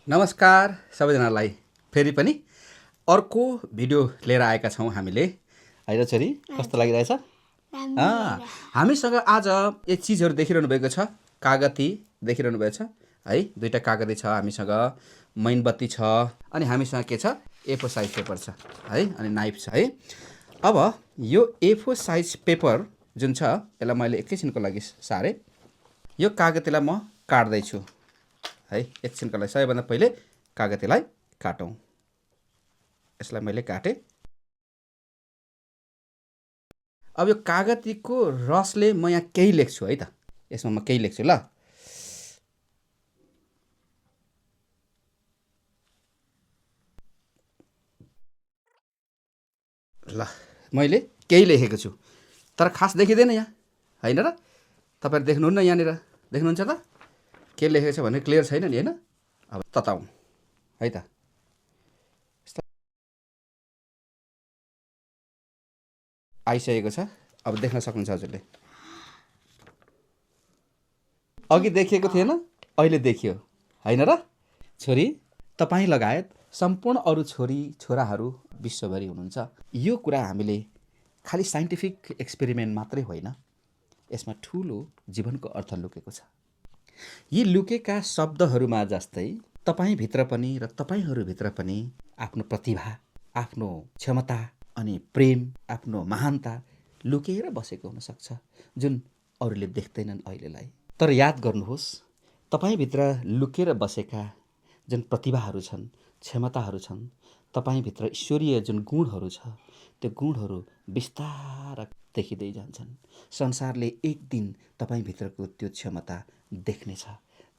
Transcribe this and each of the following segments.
नमस्कार सबैजनालाई फेरि पनि अर्को भिडियो लिएर आएका छौँ हामीले होइन छोरी कस्तो लागिरहेछ हामीसँग आज एक चिजहरू देखिरहनु भएको छ कागती देखिरहनु भएको छ है दुईटा कागती छ हामीसँग मैनबत्ती छ अनि हामीसँग के छ A4 साइज पेपर छ है अनि नाइफ छ है अब यो A4 साइज पेपर जुन छ यसलाई मैले एकैछिनको लागि सारेँ यो कागतीलाई म काट्दैछु है एकछिनको लागि सबैभन्दा पहिले कागतीलाई काटौँ यसलाई मैले काटेँ अब यो कागतीको रसले म यहाँ केही लेख्छु है त यसमा म केही लेख्छु ल मैले केही लेखेको छु तर खास देखिँदैन यहाँ होइन र तपाईँहरू देख्नुहुन्न यहाँनिर देख्नुहुन्छ त के लेखेको छ भने क्लियर छैन नि होइन अब तताउँ है त आइसकेको छ अब देख्न सक्नुहुन्छ हजुरले अघि देखिएको थिएन अहिले देखियो होइन र छोरी तपाईँ लगायत सम्पूर्ण अरू छोरी छोराहरू विश्वभरि हुनुहुन्छ यो कुरा हामीले खालि साइन्टिफिक एक्सपेरिमेन्ट मात्रै होइन यसमा ठुलो जीवनको अर्थ लुकेको छ यी लुकेका शब्दहरूमा जस्तै तपाईँभित्र पनि र तपाईँहरूभित्र पनि आफ्नो प्रतिभा आफ्नो क्षमता अनि प्रेम आफ्नो महानता लुकेर बसेको हुनसक्छ जुन अरूले देख्दैनन् अहिलेलाई तर याद गर्नुहोस् तपाईँभित्र लुकेर बसेका जुन प्रतिभाहरू छन् क्षमताहरू छन् तपाईँभित्र ईश्वरीय जुन गुणहरू छ त्यो गुणहरू बिस्तारै देखिँदै जान्छन् संसारले एक दिन तपाईँभित्रको त्यो क्षमता देख्नेछ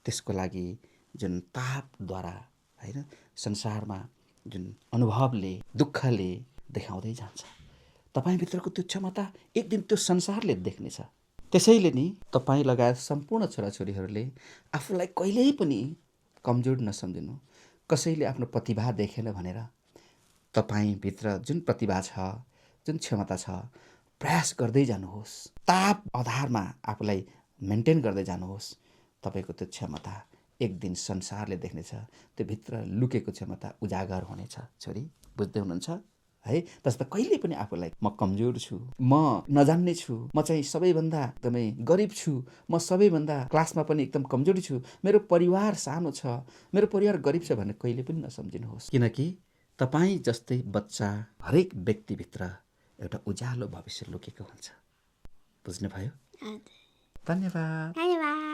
त्यसको लागि जुन तापद्वारा होइन संसारमा जुन अनुभवले दुःखले देखाउँदै जान्छ तपाईँभित्रको त्यो क्षमता एक दिन त्यो संसारले देख्नेछ त्यसैले नि तपाईँ लगायत सम्पूर्ण छोराछोरीहरूले आफूलाई कहिल्यै पनि कमजोर नसम्झिनु कसैले आफ्नो प्रतिभा देखेन भनेर तपाईँभित्र जुन प्रतिभा छ जुन क्षमता छ प्रयास गर्दै जानुहोस् ताप आधारमा आफूलाई मेन्टेन गर्दै जानुहोस् तपाईँको त्यो क्षमता एक दिन संसारले देख्नेछ त्यो भित्र लुकेको क्षमता उजागर हुनेछ छोरी बुझ्दै हुनुहुन्छ है तसर्थ कहिले पनि आफूलाई म कमजोर छु म नजान्ने छु म चाहिँ सबैभन्दा एकदमै गरिब छु म सबैभन्दा क्लासमा पनि एकदम कमजोरी छु मेरो परिवार सानो छ मेरो परिवार गरिब छ भनेर कहिले पनि नसम्झिनुहोस् किनकि तपाईँ जस्तै बच्चा हरेक व्यक्तिभित्र एउटा उज्यालो भविष्य लुकेको हुन्छ बुझ्नुभयो धन्यवाद